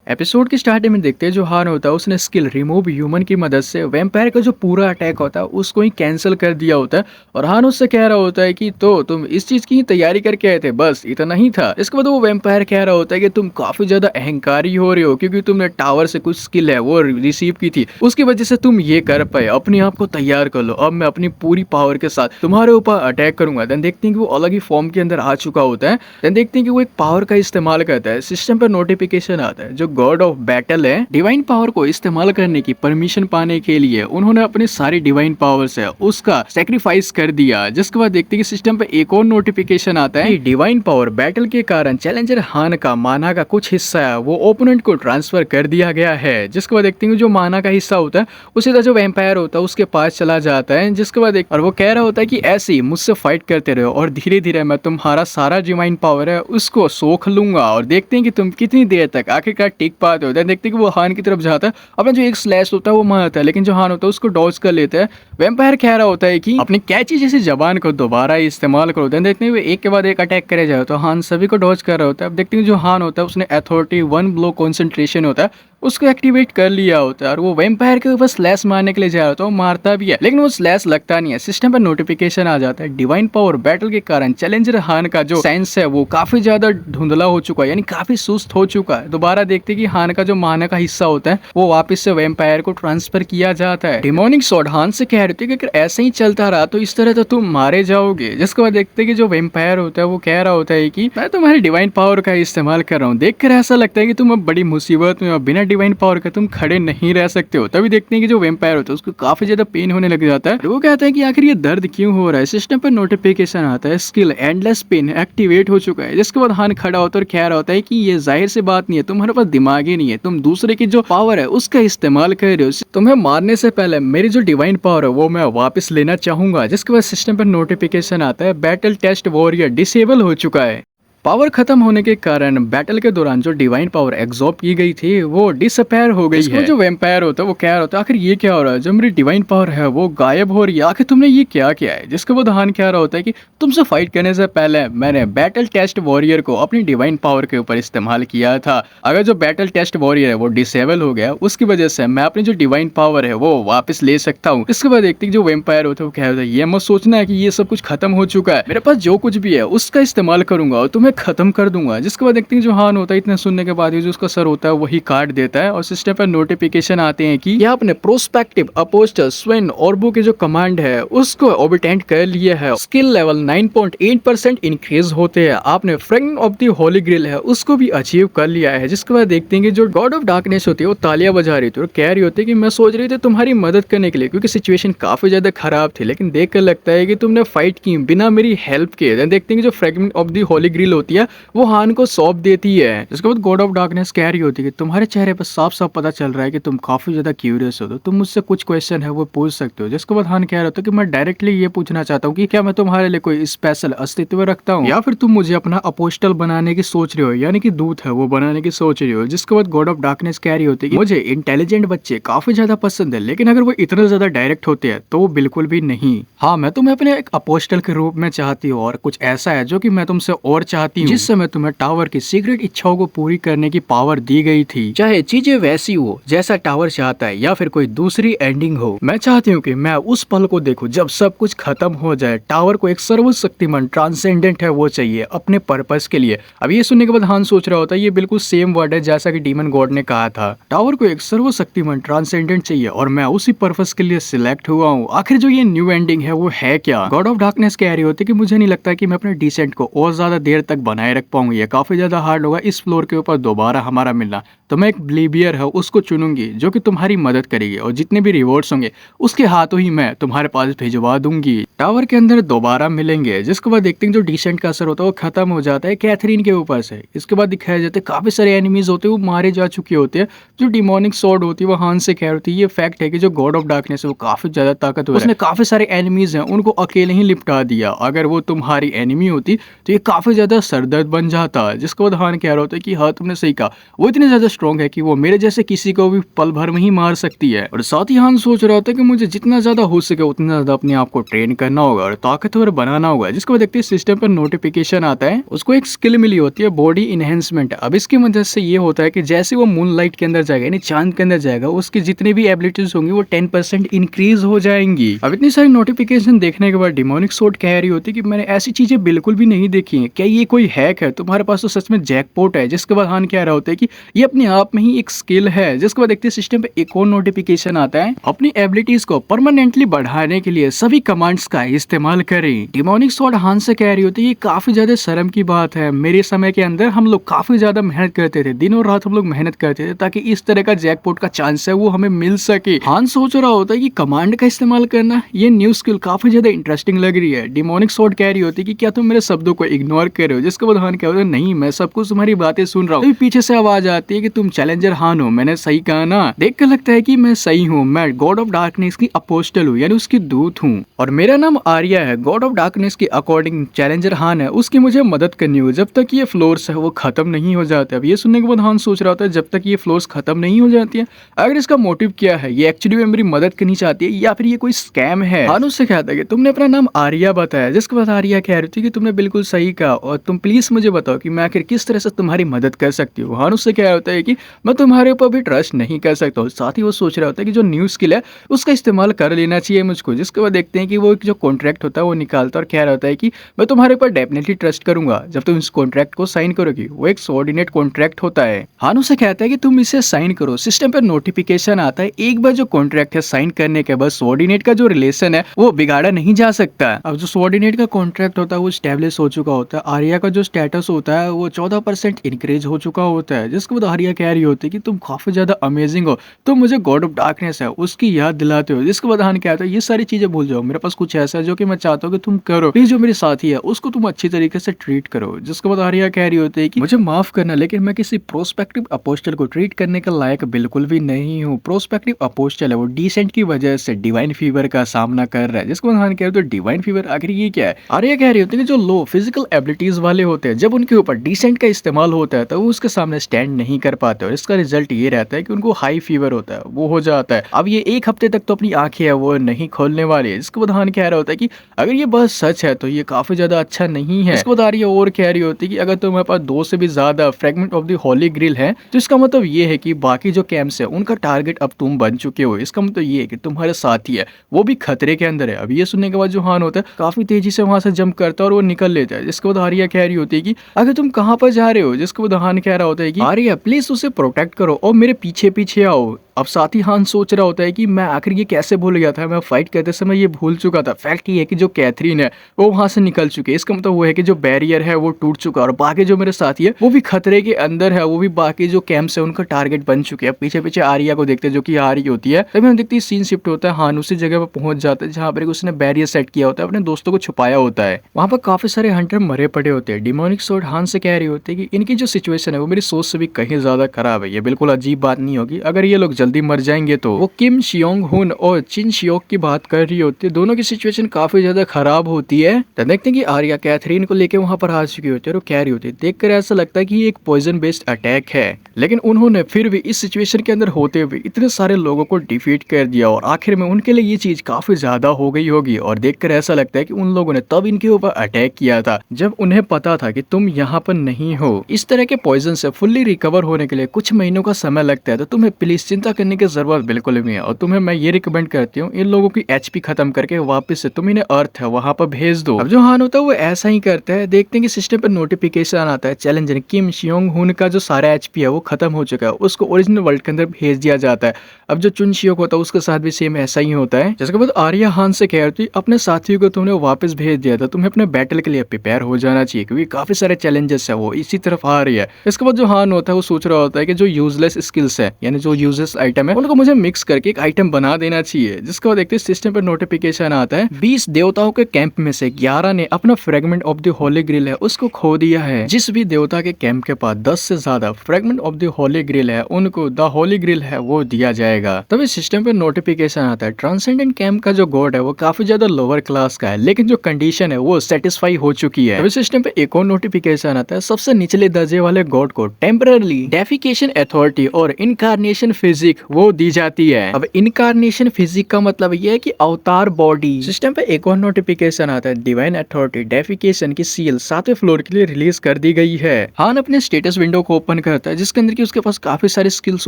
Episode की starting में देखते हैं जो हान होता है उसने स्किल रिमूव ह्यूमन की मदद से वैम्पायर का जो पूरा अटैक होता है उसको ही कैंसिल कर दिया होता है। और हान उससे कह रहा होता है कि तो तुम इस चीज की तैयारी करके आए थे, बस इतना ही था। इसके बाद वो वैम्पायर कह रहा होता है कि तुम काफी ज्यादा अहंकारी हो रहे हो क्योंकि तुमने टावर से कुछ स्किल है वो रिसीव की थी, उसकी वजह से तुम ये कर पाए। अपने आप को तैयार कर लो, अब मैं अपनी पूरी पावर के साथ तुम्हारे ऊपर अटैक करूंगा। देन देखते हैं कि वो अलग ही फॉर्म के अंदर आ चुका होता है। देन देखते हैं कि वो एक पावर का इस्तेमाल करता है। सिस्टम पर नोटिफिकेशन आता है जो गॉड ऑफ बैटल है डिवाइन पावर को इस्तेमाल करने की परमिशन पाने के लिए उन्होंने अपने सारी डिवाइन पावर से उसका सेक्रीफाइस कर दिया। जिसके बाद देखते हैं कि सिस्टम पे एक और नोटिफिकेशन आता है डिवाइन पावर बैटल के कारण चैलेंजर हान का माना का कुछ हिस्सा है वो ओपोनेंट को ट्रांसफर कर दिया गया है। जिसके बाद देखते हैं जो माना का हिस्सा होता है उसी तरह जो वैम्पायर होता है उसके पास चला जाता है। जिसके बाद और वो कह रहा होता है कि ऐसे ही मुझसे फाइट करते रहो और धीरे धीरे मैं तुम्हारा सारा डिवाइन पावर है उसको सोख लूंगा। और देखते हैं कि तुम कितनी देर तक आखिरकार टिक पाते हो। देखते हैं कि वो हान की तरफ जाता है, अपना जो एक स्लैश होता है वो मारता है, लेकिन जो हान होता है उसको डॉज कर लेता है। वैम्पायर कह रहा होता है कि अपनी कैची जैसी जबान को दोबारा इस्तेमाल करो। देखते हैं एक के बाद एक अटैक करे जाए तो हान सभी को डॉज कर रहा होता है। अब देखते हैं जो हान होता है उसने अथॉरिटी 1 ब्लो कॉन्सेंट्रेशन होता है उसको एक्टिवेट कर लिया होता है और वो वैम्पायर के ऊपर स्लैश मारने के लिए जा रहा होता है। वो मारता भी है लेकिन वो स्लैश लगता नहीं है। सिस्टम पर नोटिफिकेशन आ जाता है डिवाइन पावर बैटल के कारण चैलेंजर हान का जो सेंस है वो काफी ज्यादा धुंधला हो चुका है, यानी काफी सुस्त हो चुका है। दोबारा देखते हैं कि हान का जो माना का हिस्सा होता है वो वापस से वैम्पायर को ट्रांसफर किया जाता है। डिमोनिक स्वॉर्ड हान से कह रही थी कि अगर ऐसे ही चलता रहा तो इस तरह तो तुम मारे जाओगे। जिसके बाद देखते हैं कि जो वैम्पायर होता है वो कह रहा होता है कि मैं तुम्हारी डिवाइन पावर का इस्तेमाल कर रहा हूँ, देखकर ऐसा लगता है कि तुम अब बड़ी मुसीबत में हो, बिना डिवाइन पावर के तुम खड़े नहीं रह सकते हो। तभी देखते हैं कि जो वैम्पायर होता है उसको काफी ज्यादा पेन होने लग जाता है। वो कहता है कि आखिर ये दर्द क्यों हो रहा है। सिस्टम पर नोटिफिकेशन आता है स्किल एंडलेस पेन एक्टिवेट हो चुका है। जिसके बाद हान खड़ा होता है और कह रहा होता है कि ये जाहिर सी बात नहीं है, तुम्हारे पास दिमाग ही नहीं है, तुम दूसरे की जो पावर है उसका इस्तेमाल कर रहे हो। तुम्हें मारने से पहले मेरी जो डिवाइन पावर है वो मैं वापस लेना चाहूंगा। जिसके बाद सिस्टम पर नोटिफिकेशन आता है बैटल टेस्ट वॉरियर डिसेबल हो चुका है। पावर खत्म होने के कारण बैटल के दौरान जो डिवाइन पावर एग्जॉर्ब की गई थी वो डिसअपेयर हो गई है। जो वैम्पायर होता है वो कह रहा होता है आखिर ये क्या हो रहा है, जो मेरी डिवाइन पावर है वो गायब हो रही है, आखिर तुमने ये क्या किया है। जिसके बाद हान कह रहा होता है कि तुमसे फाइट करने से पहले मैंने बैटल टेस्ट वॉरियर को अपनी डिवाइन पावर के ऊपर इस्तेमाल किया था। अगर जो बैटल टेस्ट वॉरियर है वो डिसेबल हो गया उसकी वजह से मैं अपनी जो डिवाइन पावर है वो वापस ले सकता हूँ। इसके बाद देखते जो वैम्पायर होता है वो कह रहा है ये मत सोचना है कि ये सब कुछ खत्म हो चुका है, मेरे पास जो कुछ भी है उसका इस्तेमाल करूंगा और तुम्हें खत्म कर दूंगा। जिसके बाद देखते हैं जो हान होता है इतने सुनने के बाद जो उसका सर होता है वही काट देता है और सिस्टम पर नोटिफिकेशन आते हैं कि यह आपने प्रोस्पेक्टिव अपोस्टल स्वेन ऑर्बो के जो कमांड है उसको ओबिटेंट कर लिया है। स्किल लेवल 9.8% इंक्रीज होते हैं। आपने fragment of the holy grail है उसको भी अचीव कर लिया है। जिसके बाद देखते हैं कि जो गॉड ऑफ डार्कनेस होती है वो तालियां बजा रही थी और कह रही होती है कि मैं सोच रही थी तुम्हारी मदद करने के लिए क्योंकि सिचुएशन काफी ज्यादा खराब थी, लेकिन देख कर लगता है कि तुमने फाइट की बिना मेरी हेल्प के। देखते हैं कि जो fragment of the holy grail होती है वो हान को सौंप देती है। जिसके बाद गॉड ऑफ डार्कनेस कह रही होती है कि तुम्हारे चेहरे पर साफ साफ पता चल रहा है कि तुम काफी ज्यादा क्यूरियस हो, तो तुम मुझसे कुछ क्वेश्चन है वो पूछ सकते हो। जिसके बाद हान कह रहा था कि मैं डायरेक्टली ये पूछना चाहता हूँ कि क्या मैं तुम्हारे लिए कोई स्पेशल अस्तित्व रखता हूँ या फिर तुम मुझे अपना अपोस्टल बनाने की सोच रहे हो, यानी कि दूत है वो बनाने की सोच रही हो। जिसके बाद गॉड ऑफ डार्कनेस कह रही होती है कि मुझे इंटेलिजेंट बच्चे काफी ज्यादा पसंद है, लेकिन अगर वो इतना ज्यादा डायरेक्ट होते हैं तो बिल्कुल भी नहीं। हाँ, मैं तुम्हें अपने एक अपोस्टल के रूप में चाहती हूँ और कुछ ऐसा है जो कि मैं तुमसे और चाहती हूँ। जिस समय तुम्हें टावर की सीक्रेट इच्छाओं को पूरी करने की पावर दी गई थी, चाहे चीजें वैसी हो जैसा टावर चाहता है या फिर कोई दूसरी एंडिंग हो। मैं चाहती हूँ कि मैं उस पल को देखूं जब सब कुछ खत्म हो जाए। टावर को एक सर्वशक्तिमान ट्रांसेंडेंट है वो चाहिए अपने पर्पस के लिए। अब ये सुनने के बाद हान सोच रहा होता है ये बिल्कुल सेम वर्ड है जैसा कि डीमन गॉड ने कहा था। टावर को एक सर्वशक्तिमान ट्रांसेंडेंट चाहिए और मैं उसी पर्पस के लिए सिलेक्ट हुआ हूँ। आखिर जो ये न्यू एंडिंग है वो है क्या। गॉड ऑफ डार्कनेस कह रही होती है कि मुझे नहीं लगता कि मैं अपने डिसेंट को और ज्यादा देर तक बनाए रख पाऊंगी, ये काफी ज्यादा हार्ड होगा इस फ्लोर के ऊपर दोबारा हमारा मिलना। तो मैं एक ब्लीबियर है उसको चुनूंगी जो कि तुम्हारी मदद करेगी और जितने भी रिवॉर्ड्स होंगे उसके हाथों ही मैं तुम्हारे पास भिजवा दूंगी। टावर के अंदर दोबारा मिलेंगे। जिसके बाद देखते हैं जो डिसेंट का असर होता है वो खत्म हो जाता है कैथरीन के ऊपर से। इसके बाद दिखाया जाता है काफी सारे एनिमीज होते हैं वो मारे जा चुके होते हैं। जो डिमोनिक सॉर्ड होती है वो हान से कह रही है ये फैक्ट है कि जो गॉड ऑफ डार्कनेस है वो काफी ज्यादा ताकतवर है, उसने काफी सारे एनिमीज हैं उनको अकेले ही लिपटा दिया। अगर वो तुम्हारी एनिमी होती तो ये काफी ज्यादा सरदर्द बन जाता। जिसके बाद हान कह रहा होता है कि हाँ तुमने सही कहा, वो इतने ज्यादा स्ट्रॉन्ग है कि वो मेरे जैसे किसी को भी पल भर में ही मार सकती है। और साथ ही हान सोच रहा था कि मुझे जितना ज्यादा हो सके उतना ज्यादा अपने आप को ट्रेन करना होगा और ताकतवर बनाना होगा। जिसको देखते सिस्टम पर नोटिफिकेशन आता है, उसको एक स्किल मिली होती है बॉडी इनहेंसमेंट। अब इसकी मदद से ये होता है कि जैसे वो मूनलाइट के अंदर जाएगा, यानी चांद के अंदर जाएगा, उसकी जितनी भी एबिलिटीज होंगी वो 10% इंक्रीज हो जाएंगी। अब इतनी सारी नोटिफिकेशन देखने के बाद डिमोनिक सोर्ड कह रही होती है कि मैंने ऐसी चीजें बिल्कुल भी नहीं देखी है, क्या ये कोई हैक है? तुम्हारे पास तो सच में जैकपॉट है। जिसके बाद हान कह रहा होता है कि ये अपने आप में ही एक स्किल है। जिसके बाद देखते सिस्टम पे एक और नोटिफिकेशन आता है, अपनी एबिलिटीज को परमानेंटली बढ़ाने के लिए सभी कमांड्स का इस्तेमाल करें। डिमोनिक सोर्ड हान से कह रही होती है ये काफी ज्यादा शर्म की बात है। मेरे समय के अंदर हम लोग काफी ज्यादा मेहनत करते थे, दिन और रात हम लोग मेहनत करते थे ताकि इस तरह का जैकपॉट का चांस है वो हमें मिल सके। हान सोच रहा होता है कि कमांड का इस्तेमाल करना ये न्यू स्किल काफी ज्यादा इंटरेस्टिंग लग रही है। डिमोनिक सोर्ड कह रही होती है कि क्या तुम मेरे शब्दों को इग्नोर कर रहे हो? जिसके बाद हान कह रहा है नहीं, मैं सब कुछ तुम्हारी बातें सुन रहा हूँ। पीछे से आवाज आती है कि तुम चैलेंजर हान हो, मैंने सही कहा ना? देख कर लगता है कि मैं सही हूँ, मैं गॉड ऑफ डार्कनेस की अपोस्टल हूँ, यानी उसकी दूत हूँ, और मेरा नाम आर्या है। गॉड ऑफ डार्कनेस के अकॉर्डिंग चैलेंजर हान है, उसकी मुझे मदद करनी होगी जब तक ये फ्लोर्स है वो खत्म नहीं हो जाते। अब ये सुनने के बाद हान सोच रहा होता है जब तक ये फ्लोर्स खत्म नहीं हो जाती है, अगर इसका मोटिव क्या है, ये एक्चुअली में मेरी मदद करनी चाहती है या फिर ये कोई स्कैम है। हान उससे कहता है कि तुमने अपना नाम आर्या बताया। जिसके बाद आर्या कह रही थी कि तुमने बिल्कुल सही कहा और तुम प्लीज मुझे बताओ कि मैं आखिर किस तरह से तुम्हारी मदद कर सकती हूँ। हान उससे कह होता है कि मैं तुम्हारे ऊपर भी ट्रस्ट नहीं कर सकता हूँ। साथ ही वो सोच रहा होता है कि जो न्यू स्किल है उसका इस्तेमाल कर लेना चाहिए मुझको। जिसके बाद देखते हैं कि वो जो कॉन्ट्रैक्ट होता है वो निकालता और कह रहा होता है कि मैं तुम्हारे ऊपर डेफिनेटली ट्रस्ट करूंगा जब तुम इस कॉन्ट्रैक्ट को साइन करोगी। वो एक कोऑर्डिनेट कॉन्ट्रैक्ट होता है। हानू से कहता है कि तुम इसे साइन करो। सिस्टम पर नोटिफिकेशन आता है, एक बार जो कॉन्ट्रैक्ट है साइन करने के बाद कोऑर्डिनेट का जो रिलेशन है वो बिगाड़ा नहीं जा सकता। अब जो कोऑर्डिनेट का कॉन्ट्रैक्ट होता है वो स्टैब्लिश हो चुका होता है। आर्या का जो स्टेटस होता है वो 14% इंक्रीज हो चुका होता है। जिसके बाद आर्या कह रही होती है कि तुम काफी ज्यादा अमेजिंग हो, तुम मुझे गॉड ऑफ डार्कनेस है उसकी याद दिलाते हो। जिसके बाद हान कहता है ये सारी चीजें भूल जाओ, मेरे पास कुछ ऐसा है जो कि मैं चाहता हूँ कि तुम करो। प्लीज जो मेरे साथी है उसको तुम अच्छी तरीके से ट्रीट करो। जिसके बाद आर्या कह रही होती है कि मुझे माफ करना लेकिन मैं किसी प्रोस्पेक्टिव अपोस्टल को ट्रीट करने के लायक बिल्कुल भी नहीं हूँ। प्रोस्पेक्टिव अपोस्टल है वो डिसेंट की वजह से डिवाइन फीवर का सामना कर रहा है। जिसके बाद हान कह रहे हो डिवाइन फीवर आखिर ये क्या है? आर्या कह रही होती है कि जो लो फिजिकल एबिलिटीज वाले होते हैं जब उनके ऊपर डिसेंट का इस्तेमाल होता है तो वो उसके सामने स्टैंड नहीं कर पाते और इसका रिजल्ट ये रहता है कि उनको हाई फीवर होता है, वो हो जाता है। अब ये एक हफ्ते तक तो अपनी आंखें है वो नहीं खोलने वाली है। इसके बाद हान कह रहा होता है कि अगर ये बात सच है तो ये काफी ज्यादा अच्छा नहीं है। इसके बाद आर्या और कह रही होती है कि अगर तुम्हारे पास 2 से भी ज्यादा fragment of the Holi grill है तो इसका मतलब ये है कि बाकी जो कैंप्स है उनका टारगेट अब तुम बन चुके हो। इसका मतलब ये है कि तुम्हारे साथी है वो भी खतरे के अंदर है। अब ये सुनने के बाद जो हान होता है काफी तेजी से वहां से जंप करता है और वो निकल लेता है। जिसके बाद आर्या कह रही होती है कि अगर तुम कहाँ पर जा रहे हो? जिसके बाद हान कह रहा होता है कि आर्या प्लीज उसे प्रोटेक्ट करो और मेरे पीछे पीछे आओ। अब साथ ही हान सोच रहा होता है कि मैं आखिर ये कैसे भूल गया था, मैं फाइट करते समय ये भूल चुका था। फैक्ट ये है कि जो कैथरीन है वो वहां से निकल चुकी है। इसका मतलब वो है कि जो बैरियर है वो टूट चुका है और बाकी जो मेरे साथी है वो भी खतरे के अंदर है, वो भी बाकी जो कैंप्स है उनका टारगेट बन चुके हैं। पीछे पीछे आर्या को देखते हैं जो कि आ रही होती है। तभी हम देखते हैं सीन शिफ्ट होता है, हान उसी जगह पर पहुंच जाता है जहाँ पर उसने बैरियर सेट किया होता है, अपने दोस्तों को छुपाया होता है। वहाँ पर काफी सारे हंटर मरे पड़े होते हैं। डिमोनिक सोर्ड हान से कह रही होती है कि इनकी जो सिचुएशन है वो मेरी सोच से भी कहीं ज्यादा खराब है। ये बिल्कुल अजीब बात नहीं होगी अगर ये लोग जल्दी मर जाएंगे तो। वो किम शियोंग हुन और चिन शियोक की बात कर रही होती है, दोनों की सिचुएशन काफी ज्यादा खराब होती है। तो देखते हैं कि आर्या कैथरीन को लेकर वहां पर आ चुकी होती है और कह रही होती है, देखकर ऐसा लगता है कि ये एक पॉइजन बेस्ड अटैक है, लेकिन उन्होंने फिर भी इस सिचुएशन के अंदर होते हुए इतने सारे लोगों को डिफीट कर दिया और आखिर में उनके लिए ये चीज काफी ज्यादा हो गई होगी। और देखकर ऐसा लगता है कि उन लोगों ने तब इनके ऊपर अटैक किया था जब उन्हें पता था कि तुम यहाँ पर नहीं हो। इस तरह के पॉइजन से फुल्ली रिकवर होने के लिए कुछ महीनों का समय लगता है, तो तुम्हें प्लीज चिंता करने की जरूरत बिल्कुल नहीं है। और तुम्हें मैं ये रिकमेंड करती हूँ इन लोगों की एचपी खत्म करके वापस से तुम इन्हें अर्थ है वहां पर भेज दो। अब जो हान होता है वो ऐसा ही करता है। देखते हैं कि सिस्टम पर नोटिफिकेशन आता है, चैलेंजर किम शियोंग हुन का जो सारा एचपी है वो खत्म हो चुका है, उसको ओरिजिनल वर्ल्ड के अंदर भेज दिया जाता है। अब जो चुन शियोक होता है उसके साथ भी सेम ऐसा ही होता है। जिसके बाद आर्या हान से कह रही थी अपने साथियों को तुमने वापस भेज दिया था, तुम्हें अपने बैटल के लिए प्रिपेयर हो जाना चाहिए क्योंकि काफी सारे चैलेंजेस है वो इसी तरफ आ रही है। इसके बाद जो हान होता है वो सोच रहा होता है कि जो यूजलेस स्किल्स है यानी जो यूजलेस आइटम है उनको मुझे मिक्स करके एक आइटम बना देना चाहिए। जिसके बाद देखते हैं सिस्टम पर नोटिफिकेशन आता है 20 देवताओं के कैंप में से 11 ने अपना fragment of the Holi grill है उसको खो दिया है। जिस भी देवता के कैंप के पास 10 से ज्यादा fragment of the Holi grill है उनको द होली ग्रिल है वो दिया जाएगा। तभी सिस्टम पे नोटिफिकेशन आता है ट्रांसेंडेंट कैंप का जो गॉड है वो काफी ज्यादा लोअर क्लास का है, लेकिन जो कंडीशन है वो सेटिस्फाई हो चुकी है। तभी सिस्टम पे एक और नोटिफिकेशन आता है सबसे निचले दर्जे वाले गॉड को टेम्पररी डेफिकेशन अथॉरिटी और इनकारनेशन फिजिक वो दी जाती है। अब इनकारनेशन फिजिक का मतलब ये है कि अवतार बॉडी। सिस्टम पे एक और नोटिफिकेशन आता है डिवाइन अथॉरिटी डेफिकेशन की सील 7वें फ्लोर के लिए रिलीज कर दी गई है। हान अपने स्टेटस विंडो को ओपन करता है जिसके अंदर की उसके पास काफी सारी स्किल्स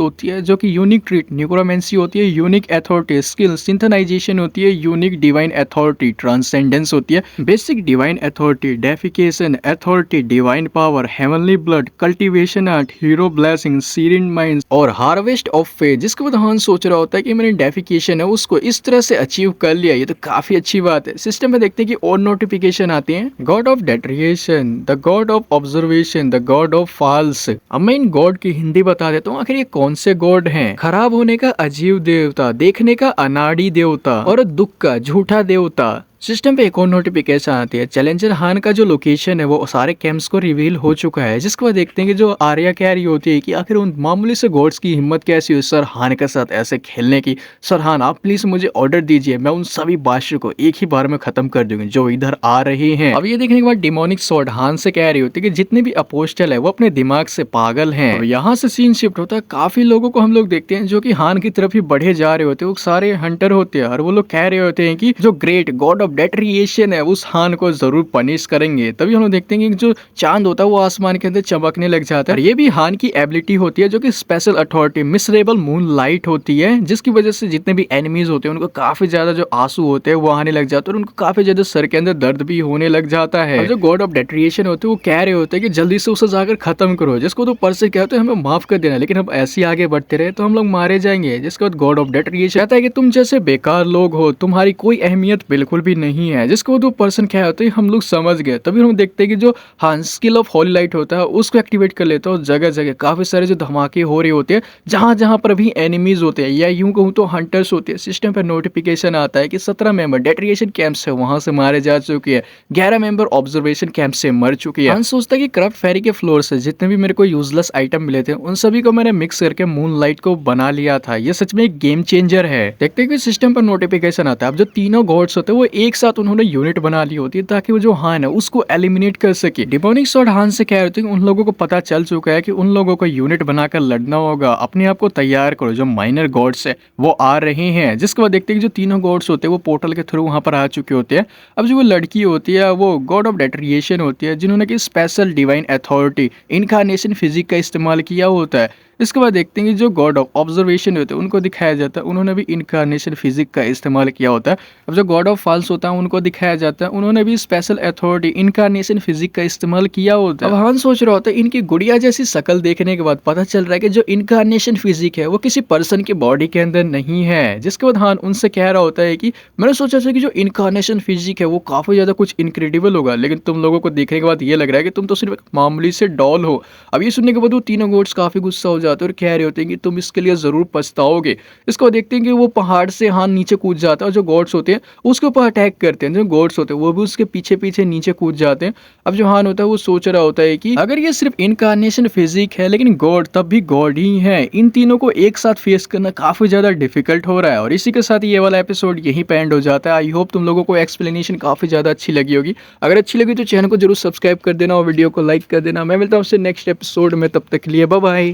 होती है जो कि यूनिक ट्रीट न्यूक्रोमेंसी होती है, यूनिक अथॉरिटी स्किल सिंथनाइजेशन होती है, यूनिक डिवाइन अथॉरिटी ट्रांसेंडेंस होती है, basic divine authority defecation authority divine power heavenly blood cultivation art hero blessing सीरिन mind और हार्वेस्ट ऑफ फेथ। जिसके बाद हान सोच रहा होता है कि मैंने डेफिकेशन है उसको इस तरह से अचीव कर लिया, ये तो काफी अच्छी बात है। सिस्टम में देखते हैं कि और नोटिफिकेशन आते हैं god of deterioration, the god of observation, the god of falls. अब मैं इन गॉड की हिंदी बता देता हूँ आखिर ये कौन से गॉड हैं। खराब होने का अजीब देवता, देखने का अनाड़ी देवता और दुख का झूठा देवता। सिस्टम पे एक और नोटिफिकेशन आती है चैलेंजर हान का जो लोकेशन है वो सारे कैंप्स को रिवील हो चुका है। जिसके बाद देखते हैं कि जो आर्या कह रही होती है कि आखिर उन मामूली से गॉड्स की हिम्मत कैसी हुई सर हान के साथ ऐसे खेलने की। सर हान आप प्लीज मुझे ऑर्डर दीजिए, मैं उन सभी बादशाह को एक ही बार में खत्म कर दूंगी जो इधर आ रहे हैं। अब ये देखने के बाद डिमोनिक सॉर्ड हान से कह रही होती है कि जितने भी अपोस्टल है वो अपने दिमाग से पागल हैं। अब यहाँ से सीन शिफ्ट होता है, काफी लोगों को हम लोग देखते हैं जो कि हान की तरफ ही बढ़े जा रहे होते हैं। वो सारे हंटर होते हैं और वो लोग कह रहे होते हैं कि जो ग्रेट गॉड ऑफ डेट्रिएशन है उस हान को जरूर पनिश करेंगे। तभी हम लोग देखते हैं कि जो चांद होता है वो आसमान के अंदर चमकने लग जाता है। और ये भी हान की एबिलिटी होती है जो कि special authority miserable moon light होती है, जिसकी वजह से जितने भी एनिमीज होते हैं उनको काफी ज्यादा जो आंसू होते हैं वो आने लग जाते हैं और उनको काफी ज्यादा सर के अंदर दर्द भी होने लग जाता है। जो गॉड ऑफ डेट्रिएशन होते हैं वो कह रहे होते हैं कि जल्दी से उसे जाकर खत्म करो, जिसको तो पर्से कहते हैं हमें माफ कर देना, लेकिन हम ऐसे ही आगे बढ़ते रहे तो हम लोग मारे जाएंगे। जिसके बाद गॉड ऑफ डेट्रिएशन कहता है कि तुम जैसे बेकार लोग हो, तुम्हारी कोई अहमियत बिल्कुल भी नहीं है। जिसको वो पर्सन क्या होता है हम लोग समझ गए। तभी हम देखते हैं कि जो हान स्किल ऑफ होली लाइट होता है उसको एक्टिवेट कर लेता है। जगह जगह काफी सारे जो धमाके हो रहे होते हैं जहां जहां पर भी एनिमीज होते हैं या यूं कहूं तो हंटर्स होते हैं। सिस्टम पर नोटिफिकेशन आता है कि 17 मेंबर डेट्रिएशन कैंप से वहां से मारे जा चुके हैं, 11 मेंबर ऑब्जर्वेशन कैंप से मर चुके हैं। हान सोचता है कि करप्ट फेरी के फ्लोर से जितने भी मेरे को यूजलेस आइटम मिले थे उन सभी को मैंने मिक्स करके मून लाइट को बना लिया था। ये सच में एक गेम चेंजर है। देखते हैं कि सिस्टम पर नोटिफिकेशन आता है अब जो तीनों गॉड्स होते हैं वो एक साथ उन्होंने यूनिट बना ली होती है ताकि वो जो हान है उसको एलिमिनेट कर सके। डिमोनिक सॉर्ड हान से कह रहे थे उन लोगों को पता चल चुका है कि उन लोगों को यूनिट बनाकर लड़ना होगा, अपने आप को तैयार करो, जो माइनर गॉड्स है वो आ रहे हैं। जिसके बाद देखते हैं कि जो तीनों गॉड्स होते हैं वो पोर्टल के थ्रू वहां पर आ चुके होते हैं। अब जो वो लड़की होती है वो गॉड ऑफ डेट्रिएशन होती है जिन्होंने की special divine authority incarnation physique का इस्तेमाल किया होता है। इसके बाद देखते हैं कि जो गॉड ऑफ ऑब्जर्वेशन होते हैं उनको दिखाया जाता है उन्होंने भी इनकारनेशन फिजिक का इस्तेमाल किया होता है। अब जो गॉड ऑफ फॉल्स होता है उनको दिखाया जाता है उन्होंने भी स्पेशल अथॉरिटी इनकारनेशन फिजिक का इस्तेमाल किया होता है। अब हान सोच रहा होता है इनकी गुड़िया जैसी शक्ल देखने के बाद पता चल रहा है कि जो इनकारनेशन फिजिक है वो किसी पर्सन की बॉडी के अंदर नहीं है। जिसके बाद हान उनसे कह रहा होता है कि मैंने सोचा था कि जो इनकारनेशन फिजिक है वो काफी ज्यादा कुछ इनक्रेडिबल होगा, लेकिन तुम लोगों को देखने के बाद ये लग रहा है कि तुम तो सिर्फ मामूली से डॉल हो। अब ये सुनने के बाद वो तीनों गॉड्स काफी गुस्सा हो जाते हैं और कह रहे होते हैं कि तुम इसके लिए जरूर पछताओगे। इसको देखते हैं कि वो पहाड़ से हान नीचे कूद जाता है और जो गॉड्स होते हैं उसके ऊपर अटैक करते हैं। जो गॉड्स होते हैं वो भी उसके पीछे पीछे नीचे कूद जाते हैं। अब जो हान होता है वो सोच रहा होता है कि अगर ये सिर्फ इनकारनेशन फिजिक है लेकिन गॉड तब भी गॉड ही है, इन तीनों को एक साथ फेस करना काफी ज्यादा डिफिकल्ट हो रहा है। और इसी के साथ ये वाला एपिसोड यहीं पे एंड हो जाता है। आई होप तुम लोगों को एक्सप्लेनेशन काफी ज्यादा अच्छी लगी होगी। अगर अच्छी लगी तो चैनल को जरूर सब्सक्राइब कर देना और वीडियो को लाइक कर देना। मैं मिलता हूँ आपसे नेक्स्ट एपिसोड में, तब तक के लिए बाय बाय।